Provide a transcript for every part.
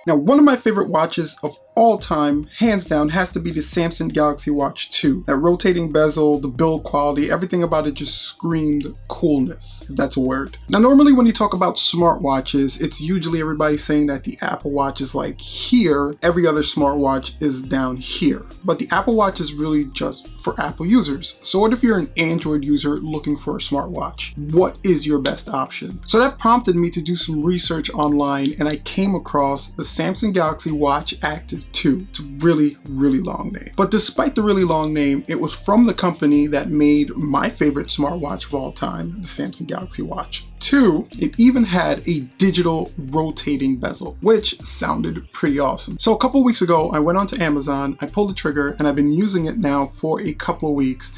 Now, one of my favorite watches of all time, hands down, has to be the Samsung Galaxy Watch 2. That rotating bezel, the build quality, everything about it just screamed coolness, if that's a word. Now, normally when you talk about smartwatches, it's usually everybody saying that the Apple Watch is like here, every other smartwatch is down here. But the Apple Watch is really just for Apple users. So what if you're an Android user looking for a smartwatch? What is your best option? So that prompted me to do some research online, and I came across the Samsung Galaxy Watch Active 2. It's a really, really long name. But despite the really long name, it was from the company that made my favorite smartwatch of all time, the Samsung Galaxy Watch 2. It even had a digital rotating bezel, which sounded pretty awesome. So a couple weeks ago, I went onto Amazon, I pulled the trigger, and I've been using it now for a couple of weeks.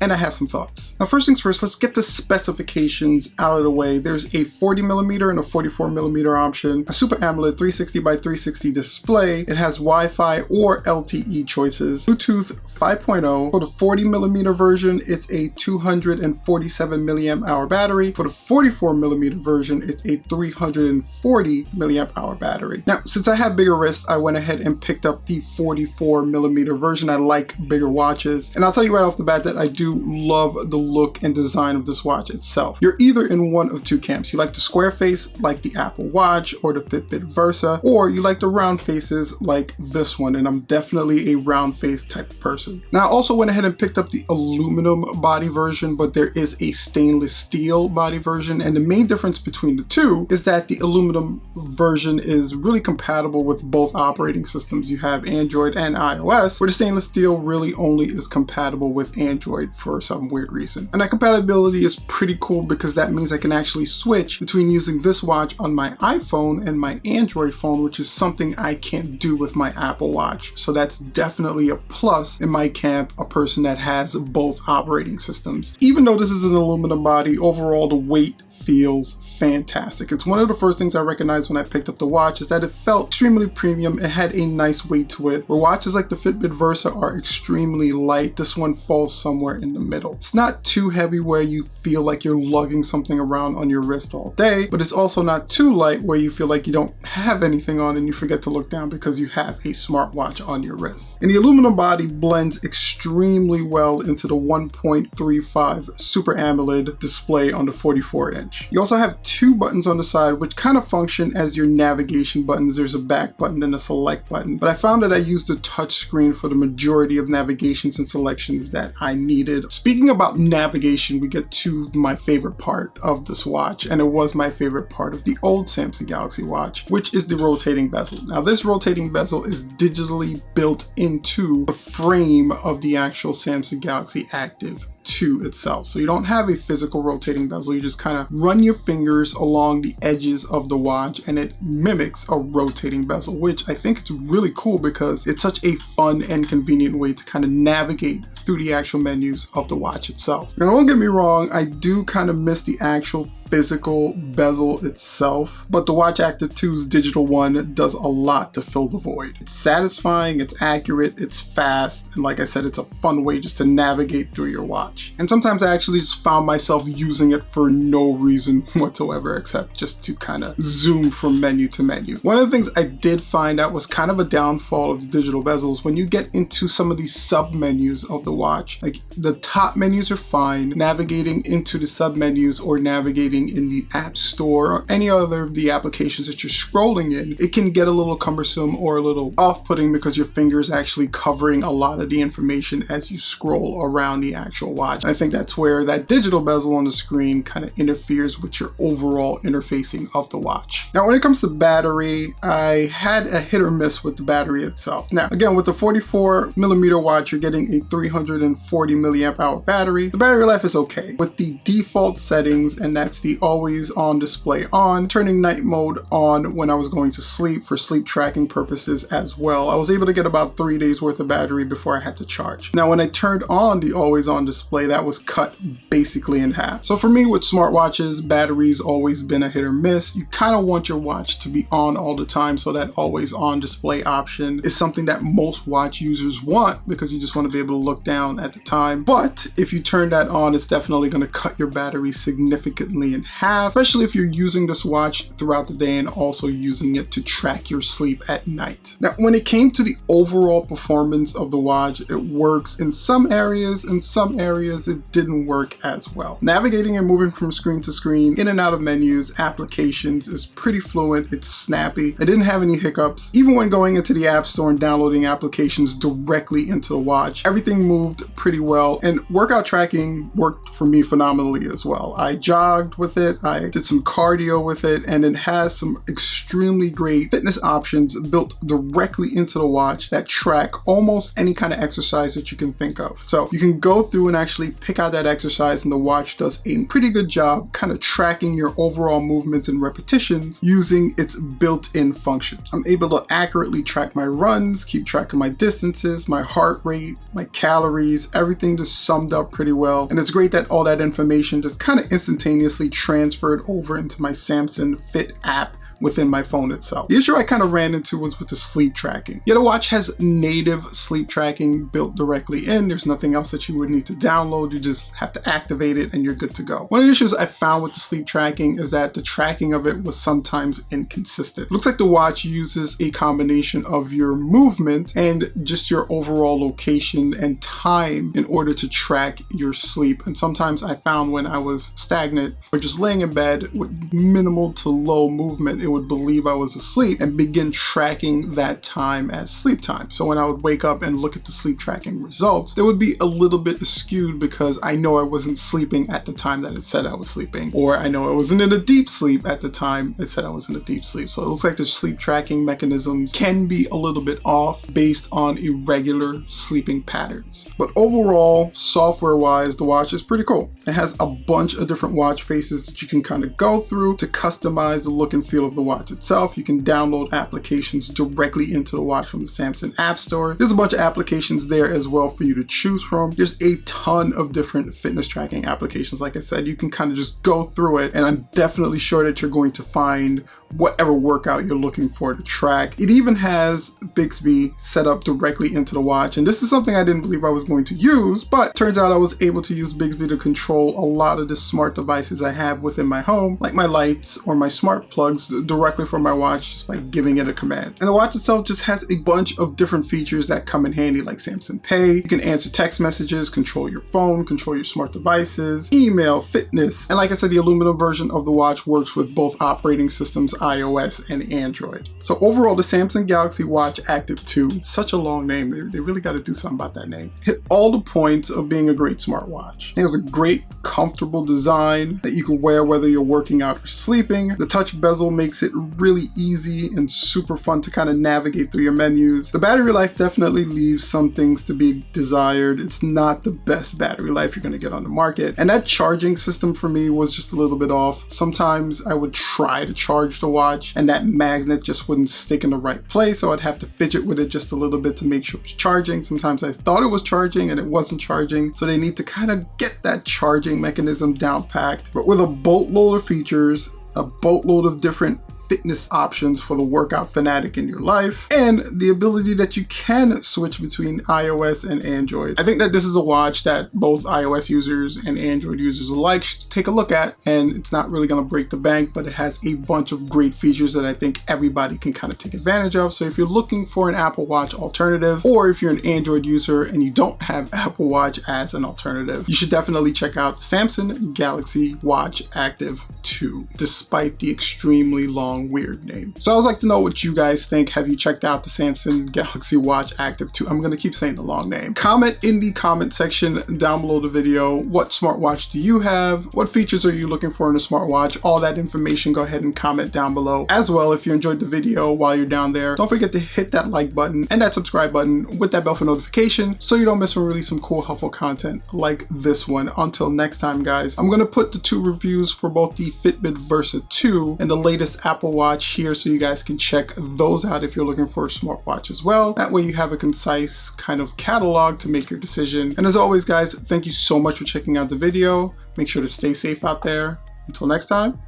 And I have some thoughts. Now, first things first, let's get the specifications out of the way. There's a 40mm and a 44mm option, a Super AMOLED 360 by 360 display. It has Wi-Fi or LTE choices, Bluetooth 5.0. For the 40mm version, it's a 247 milliamp hour battery. For the 44mm version, it's a 340 milliamp hour battery. Now, since I have bigger wrists, I went ahead and picked up the 44mm version. I like bigger watches, and I'll tell you right off the bat that I do love the look and design of this watch itself. You're either in one of two camps. You like the square face like the Apple Watch or the Fitbit Versa, or you like the round faces like this one, and I'm definitely a round face type of person. Now, I also went ahead and picked up the aluminum body version, but there is a stainless steel body version, and the main difference between the two is that the aluminum version is really compatible with both operating systems. You have Android and iOS, where the stainless steel really only is compatible with Android for some weird reason. And that compatibility is pretty cool because that means I can actually switch between using this watch on my iPhone and my Android phone, which is something I can't do with my Apple Watch. So that's definitely a plus in my camp, a person that has both operating systems. Even though this is an aluminum body, overall the weight feels fantastic. It's one of the first things I recognized when I picked up the watch is that it felt extremely premium. It had a nice weight to it. Where watches like the Fitbit Versa are extremely light, this one falls somewhere in the middle. It's not too heavy where you feel like you're lugging something around on your wrist all day, but it's also not too light where you feel like you don't have anything on and you forget to look down because you have a smartwatch on your wrist. And the aluminum body blends extremely well into the 1.35 Super AMOLED display on the 44-inch. You also have two buttons on the side which kind of function as your navigation buttons. There's a back button and a select button, but I found that I used the touch screen for the majority of navigations and selections that I needed. Speaking about navigation, we get to my favorite part of this watch, and it was my favorite part of the old Samsung Galaxy Watch, which is the rotating bezel. Now, this rotating bezel is digitally built into the frame of the actual Samsung Galaxy Active 2 itself. So you don't have a physical rotating bezel, you just kind of run your fingers along the edges of the watch and it mimics a rotating bezel, which I think it's really cool because it's such a fun and convenient way to kind of navigate through the actual menus of the watch itself. Now, don't get me wrong, I do kind of miss the actual physical bezel itself, but the Watch Active 2's digital one does a lot to fill the void. It's satisfying, it's accurate, it's fast, and like I said, it's a fun way just to navigate through your watch. And sometimes I actually just found myself using it for no reason whatsoever except just to kind of zoom from menu to menu. One of the things I did find out was kind of a downfall of the digital bezels when you get into some of these sub menus of the watch. Like the top menus are fine, navigating into the sub menus or navigating in the App Store or any other of the applications that you're scrolling in, it can get a little cumbersome or a little off-putting because your finger's actually covering a lot of the information as you scroll around the actual watch. And I think that's where that digital bezel on the screen kind of interferes with your overall interfacing of the watch. Now, when it comes to battery, I had a hit or miss with the battery itself. Now, again, with the 44mm watch, you're getting a 340 milliamp hour battery. The battery life is okay. With the default settings, and that's the always on display on, turning night mode on when I was going to sleep for sleep tracking purposes as well, I was able to get about 3 days worth of battery before I had to charge. Now, when I turned on the always on display display that was cut basically in half. So for me with smartwatches, battery's always been a hit or miss. You kind of want your watch to be on all the time, so that always on display option is something that most watch users want because you just want to be able to look down at the time. But if you turn that on, it's definitely going to cut your battery significantly in half, especially if you're using this watch throughout the day and also using it to track your sleep at night. Now, when it came to the overall performance of the watch, it works in some areas. In some areas, it didn't work as well. Navigating and moving from screen to screen, in and out of menus, applications is pretty fluent. It's snappy. I didn't have any hiccups. Even when going into the App Store and downloading applications directly into the watch, everything moved pretty well, and workout tracking worked for me phenomenally as well. I jogged with it, I did some cardio with it, and it has some extremely great fitness options built directly into the watch that track almost any kind of exercise that you can think of. So you can go through and actually pick out that exercise, and the watch does a pretty good job kind of tracking your overall movements and repetitions using its built-in functions. I'm able to accurately track my runs, keep track of my distances, my heart rate, my calories, everything just summed up pretty well. And it's great that all that information just kind of instantaneously transferred over into my Samsung Fit app within my phone itself. The issue I kind of ran into was with the sleep tracking. Yeah, the watch has native sleep tracking built directly in. There's nothing else that you would need to download. You just have to activate it and you're good to go. One of the issues I found with the sleep tracking is that the tracking of it was sometimes inconsistent. It looks like the watch uses a combination of your movement and just your overall location and time in order to track your sleep. And sometimes I found when I was stagnant or just laying in bed with minimal to low movement, it would believe I was asleep and begin tracking that time as sleep time. So when I would wake up and look at the sleep tracking results, they would be a little bit skewed because I know I wasn't sleeping at the time that it said I was sleeping, or I know I wasn't in a deep sleep at the time it said I was in a deep sleep. So it looks like the sleep tracking mechanisms can be a little bit off based on irregular sleeping patterns. But overall, software-wise, the watch is pretty cool. It has a bunch of different watch faces that you can kind of go through to customize the look and feel of the watch itself. You can download applications directly into the watch from the Samsung App Store. There's a bunch of applications there as well for you to choose from. There's a ton of different fitness tracking applications. Like I said, you can kind of just go through it, and I'm definitely sure that you're going to find whatever workout you're looking for to track. It even has Bixby set up directly into the watch, and this is something I didn't believe I was going to use, but turns out I was able to use Bixby to control a lot of the smart devices I have within my home, like my lights or my smart plugs, directly from my watch just by giving it a command. And the watch itself just has a bunch of different features that come in handy, like Samsung Pay. You can answer text messages, control your phone, control your smart devices, email, fitness, and like I said, the aluminum version of the watch works with both operating systems, iOS and Android. So overall, the Samsung Galaxy Watch Active 2, such a long name, they really got to do something about that name, hit all the points of being a great smartwatch. It has a great, comfortable design that you can wear whether you're working out or sleeping. The touch bezel makes it really easy and super fun to kind of navigate through your menus. The battery life definitely leaves some things to be desired. It's not the best battery life you're going to get on the market. And that charging system for me was just a little bit off. Sometimes I would try to charge the watch and that magnet just wouldn't stick in the right place, so I'd have to fidget with it just a little bit to make sure it was charging. Sometimes I thought it was charging and it wasn't charging, so they need to kind of get that charging mechanism down packed. But with a boatload of features, a boatload of different fitness options for the workout fanatic in your life, and the ability that you can switch between iOS and Android. I think that this is a watch that both iOS users and Android users alike should take a look at, and it's not really going to break the bank, but it has a bunch of great features that I think everybody can kind of take advantage of. So if you're looking for an Apple Watch alternative, or if you're an Android user and you don't have Apple Watch as an alternative, you should definitely check out the Samsung Galaxy Watch Active 2, despite the extremely long weird name. So I would like to know what you guys think. Have you checked out the Samsung Galaxy Watch Active 2? I'm going to keep saying the long name. Comment in the comment section down below the video. What smartwatch do you have? What features are you looking for in a smartwatch? All that information, go ahead and comment down below. As well, if you enjoyed the video while you're down there, don't forget to hit that like button and that subscribe button with that bell for notification so you don't miss when we release some cool, helpful content like this one. Until next time, guys, I'm going to put the two reviews for both the Fitbit Versa 2 and the latest Apple Apple Watch here so you guys can check those out if you're looking for a smartwatch as well. That way you have a concise kind of catalog to make your decision. And as always, guys, thank you so much for checking out the video. Make sure to stay safe out there. Until next time,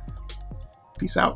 peace out.